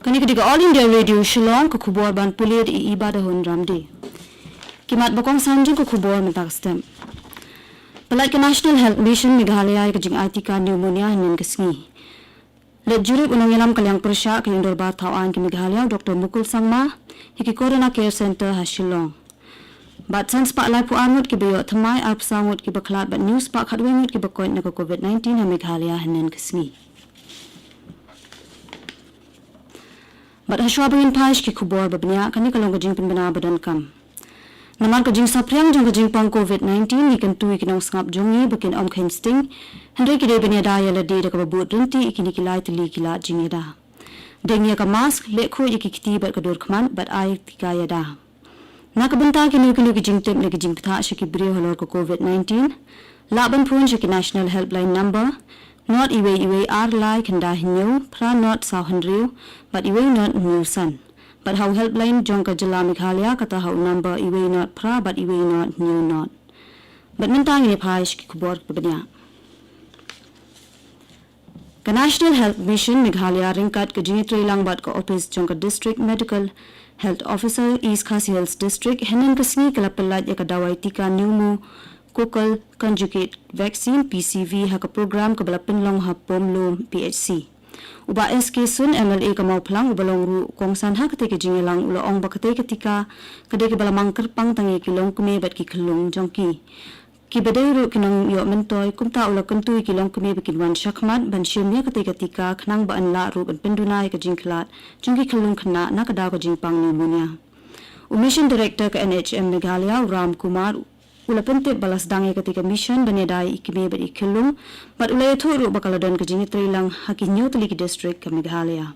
Kani ketika All India Radio Shillong ke kubur ban pulir ibadah hon ramdi. Kimat bakong sanjung ke kubur mentak stem. Pelat ke National Health Mission Meghalaya ke jing artika pneumonia hanin kesengi. Let jurip unang ilam kalyang persya ke indor bar tauan ke Meghalaya Dr. Mukul Sangma hiki Corona Care Center ha Shillong. Bat sans pak lai pu amut ke beyo thamai ap sangut ke baklat bat news pak khatwengut ke bakoit na COVID-19 ha Meghalaya hanin kesengi. Bat haswa bangin paish ki kubor babnya kani kalong kajing penbena badan kam. Naman kajing sapriang jong kajing pang COVID-19 ikan tui kinong sangap jongi bakin om kain sting hendai kide benya daya lade da kababut renti ikini kilai teli kila jingi da. Dengnya ka mask lekho iki kiti bat kadur kman bat ai tikaya da. Nakabenta kini kajing tip ne kajing pita shiki brio halor ko COVID-19 laban pun shiki National Helpline number not iwe lai kanda hinyo pra not sauhandriu but iwe not musan but how helpline jongka jala Meghalaya kata how number iwe not pra but iwe not new not but mentang ini paish ki kubor kebenya ka National Health Mission Meghalaya ringkat ke jingitri lang bat ka office jongka District Medical Health Officer East Khasi Hills District henin kesni kala pelat ya ka dawai tika pneumo Kokal Conjugate Vaccine PCV haka program kabala pinlong ha pomlo PHC. Uba SK sun MLA kamau plang ubalong ru kongsan ha kate ke jingelang ulo ong bakate ketika kade ke bala mangker pang tangi kilong kume bat ki kelung jongki. Ki badai ru kinong yo mentoy kumta ulo kentui kilong kume bikin wan syakmat ban syumya kate ketika kenang ba anla ru ban pendunai ke jingklat jongki kelung kena na kada ko jingpang pneumonia. Mission Director ke NHM Meghalaya Ram Kumar ula pentip balas dangi ketika mission banedai ikime beri kelung bat ulai thuru bakaladon ke jingi trilang hakinyo teliki district ke Meghalaya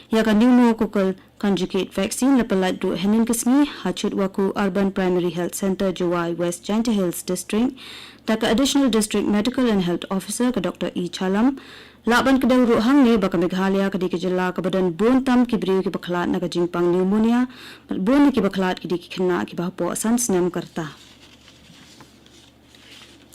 ya kan pneumococcal conjugate vaccine lepelat du henin kesni hachut waku Urban Primary Health Center Jawai West Giant Hills District taka additional district medical and health officer ke Dr. E Chalam laban kedau ru hang ne baka Meghalaya ke diki jela ke badan bontam ki beri ke baklat na ke jingpang pneumonia bat bon ki baklat ki diki kena ki bahpo san senam karta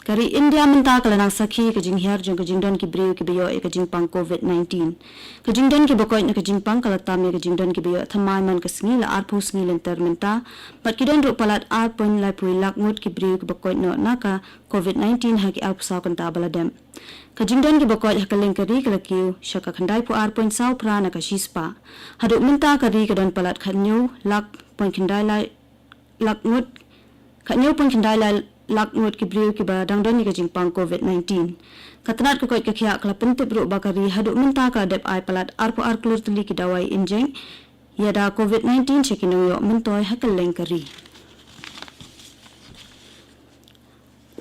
Kari India minta kalanang sakhi ke jinghiar jong ke jingdon ki breu ki beyo ke jingpang COVID-19. Ke jingdon ki bokoi na ke jingpang kalatam ke jingdon ki beyo thamai man ke sngi la arpu sngi lenter minta bat kidon ru palat arpon lai pui lakngut ki breu ki bokoi no naka COVID-19 ha ki arpu saw kan tabaladem. Ke jingdon ki bokoi ha kaleng kari kalakiu syaka khandai pu arpon saw prana ka shispa. Hadu minta kari ke don palat khanyu lak pon khandai lai lakngut khanyu pon khandai lai lakngut ki breu ki ba dangdon ni ke jingpang COVID-19 katnat ko koi ke khia kala pentip ru bakari hadu minta ka dep ai palat arpu arklur tuli ki dawai injeng yada COVID-19 chekino yo mentoy hakal lengkari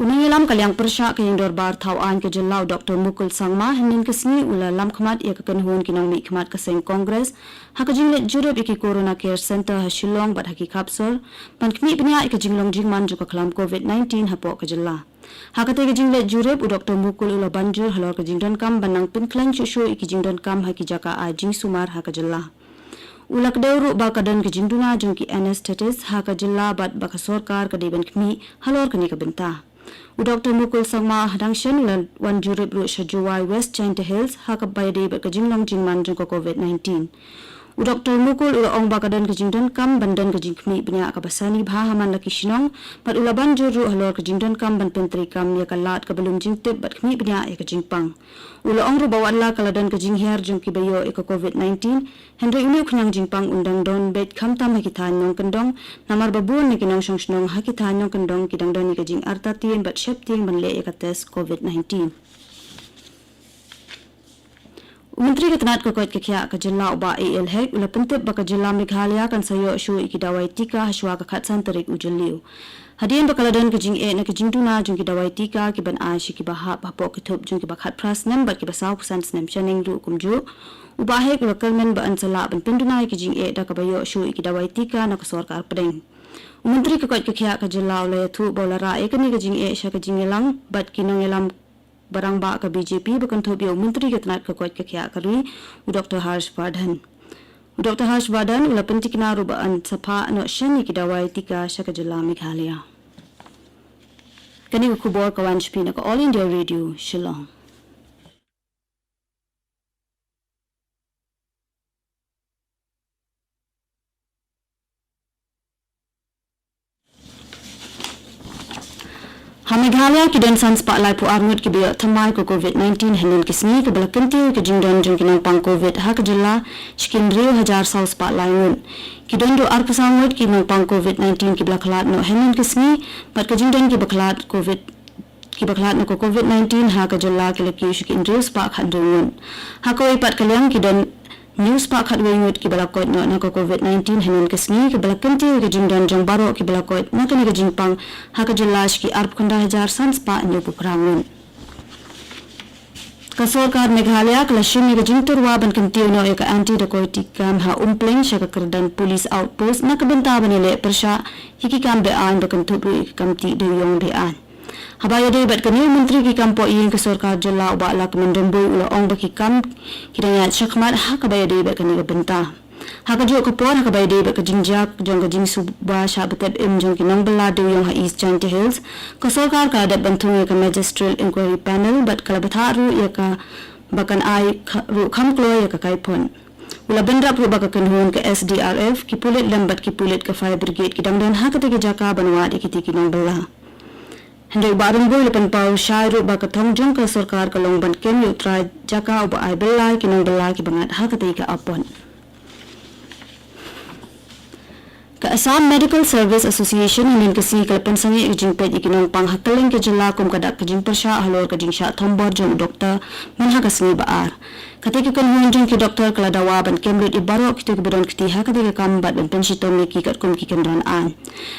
Unangilam kalyang persya ke indor bar tauan ke jelau Dr. Mukul Sangma henin kesni ula lam khamat ia kekenhun kinong mi khamat keseng kongres haka jinglet jurub iki Corona Care Center ha Shillong bat haki kapsol pan kmi benya iki jinglong jingman juga kelam COVID-19 hapo ke jela haka te ke jinglet jurub u Dr. Mukul ula banjur halor ke jingdon kam banang pinklan chushu iki jingdon kam haki jaka a jing sumar haka jela ulak deuru bakadan ke jingduna jongki anesthetis haka jela bat baka sorkar ke deban kmi halor ke ni ke benta Dr. Mukul Sangma hadangshan wan jurib ru Jawai West Giant Hills haka bayade ba kajinglong jingman jong COVID-19. Dr. Mukul ula ong bakadan kajingdon kam bandan kajingkmi benya akabasani bha haman laki shinong bat ula banjur ru halor kajingdon kam ban pentri kam ya kalat kabelum jingtip bat kmi benya ya kajingpang. Ula ong ru bawan la kaladan kajinghiar jong kibayo eka COVID-19 hendri uni khunyang jingpang undang don bet khamtam hakitan nong kendong namar babun ni kinong shnong hakitan nong kendong kidang don ni kajing arta tien bat shep tien ban le eka test COVID-19. Menteri Ketenat ko koit kekhia ka jilla uba AL hek ula pentip baka jilla Meghalaya kan sayo shu iki dawai tika haswa ka khatsan tarik ujeliu hadien bakaladan ke jing e na ke jing tuna jung ki dawai tika ki ban a shi ki baha bapo ke thup jung ki bakhat pras nem bat ki basaw pusan snem chaning ru kumju uba hek ula kalmen ba ansala ban penduna ki jing e da ka bayo shu iki dawai tika na ka sarkar pedeng Menteri ko koit kekhia ka jilla ula thu bolara e kan ni ke jing e sha ka jing elang bat kinong elam barang ba ka BJP bukan thobio menteri ketenat ke kuat ke khia kari Dr. Harsh Vardhan ula pentikna rubaan sapa no shani ki dawai tika shaka jilla Meghalaya kani ku bor kawan shpina ko All India Radio Shillong Meghalaya ki don sans pak lai pu arngut ki biya thamai ko COVID-19 hanin kisni ke balakanti ke jingdon jong kinang pang COVID ha ke jilla shikin rio hajar saus pak lai ngun. Ki don do ar pasangut ki nang pang COVID-19 ki balaklat no hanin kisni pat ke jingdon ki baklat baklat no ko COVID-19 ha ke jilla ki laki shikin rio spak handungun. Ha ko ipat kaliang ki don news pak khat wengut ki balakot no na ko COVID-19 hanin kisni ki balakanti ke jingdon jong baro ki balakot na kani ke jingpang ha ke jilla ki arp khunda hajar sans pa nyu pukrangun. Kasorkar Meghalaya kelashin ni jingtur wa ban kantiu no eka anti dacoity kam ha umpleng syaka kerdan police outpost na kebenta banile persya hiki kam bean bakan tupu kamti de yong bean. Habaya de bat kani menteri ki kampo ing kasorkar jalla ba la kemendembui ula ong baki kam kidanya syakmat ha kabaya de bat kani kebenta. Ha kajo kapor ha kabaya de bat kajingjak jong kajing suba syabatet im jong kinong bela de yong ha East Chanty Hills kasorkar ka adat bantung ka magistral inquiry panel bat kalabatharu ya ka bakan ai ru khamklo ya ka kaipon. Ula bendrap ru baka kanhun ke SDRF ki pulit lambat ki pulit ka fire brigade ki dangdan ha kate jaka banwa de ki kinong bela. Hendai barang boy lepan pau syairu baka thongjong ka sarkar ka longban kem yu try jaka uba ai bela kinong bela ki bangat ha kate ka apon. Ka Assam Medical Service Association hanin kasi kalapan sangi ijingpet ikinong panghakaling ke jilla kum kadak kajing persya halor kajing sya thombor jong doktor manha kasngi baar. Katika kanhun jong ki doktor kaladawa ban kemrit ibaro kiti kebudon kiti ha katika kambat ban pensitom ni ki kat kum ki kendon an.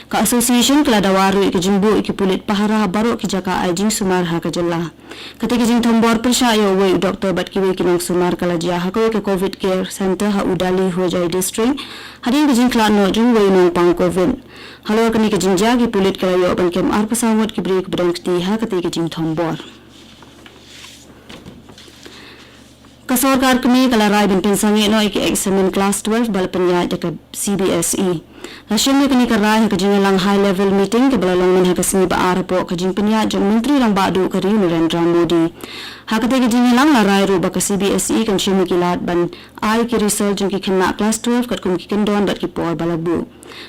Ka association kaladawa ru ikijingbu ikipulit pahara baro ki jaka ajing sumar ha ka jilla. Katika jing thombor persya yo we doktor bat kiwe kinong sumar kalajia ha ke COVID care center ha udali hojai district hadin kajing klano jong we nong pang COVID. Halor kani kajing jagi pulit kalayo ban kem ar pasawat ki bri kebudon kiti ha katika jing thombor. Kasorkar kami kalarai bin pensangi no iki examen class 12 balapanya dekat CBSE. Hasilnya kini karai kajing lang high level meeting ke balalong men hakasni ba arapo kajing penya jong menteri lang badu kari Narendra Modi. Hakate kajing lang larai ru ba ka CBSE kan shimi kilat ban ai ki result jong ki kena class 12 kat kum ki kendon dat ki por balabu.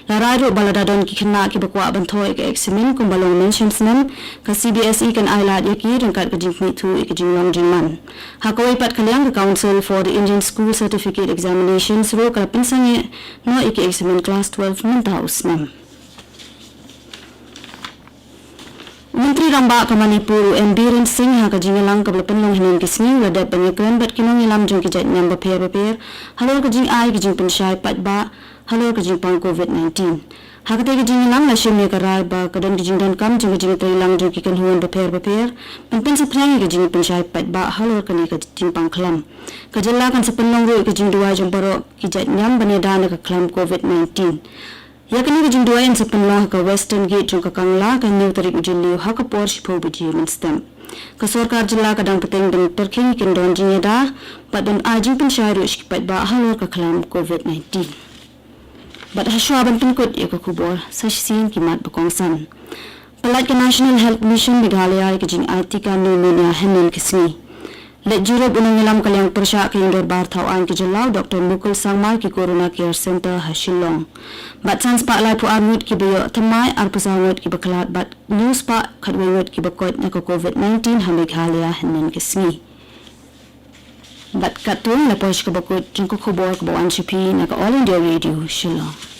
Larai ru baladadon ki kena ki bakwa ban thoi ke examen kum balong mentions nan ka CBSE kan ai lat yaki dan kat kajing mitu ikajing long jingman. Hakoi pat kaliang Council for the Indian School Certificate Examinations ro kala pinsangi no iki examen class 12 menthaus nam. Menteri Ramba ka Manipur M. Biren Singh ha ka jingalang ka balapan long hinan kisni wadap banyakan bat kinong ilam jong kijat nyam baper halor ka jing ai ka jing pensyai pat ba halor ka jing pang COVID-19. Hakate ke jing lang la shimne karai ba kadan ke jing dan kam jing tri lang jing kikan huan baper penpen sa prang ke jing pensyai pat ba halor kani ke jing pang klam ka jalla kan sa penlong ro ke jing dua jong baro ki jat nyam bane dana ka klam COVID-19 ya kani ke jing dua en sa penlong ka Western Gate jong ka kangla ka new tarik ujilliu ha ka por shipo buji stem ka sarkar jilla ka dang peteng dan terking kin don jing da pat dan ajing pensyai ro shipat ba halor ka klam COVID-19. Bat haswa bantungkot ya kubor sa sin kimat bakongsan. Palat ke National Health Mission Meghalaya ke jing artika pneumonia hanin kisni. Let jurub unang ilam kaliang persya ke indor bar tauan ke jelau Dr. Mukul Sangmar ki Corona Care Center Hashilong. Bat sans pak lai pu armut ki bayo tamai ar pasawat ki baklat bat news pak katwewet ki bakot na COVID-19 ha Meghalaya hanin kisni. Bat katung la posh ka bakot jing ko kubor ka bawan shipi na ka All India Radio Shillong.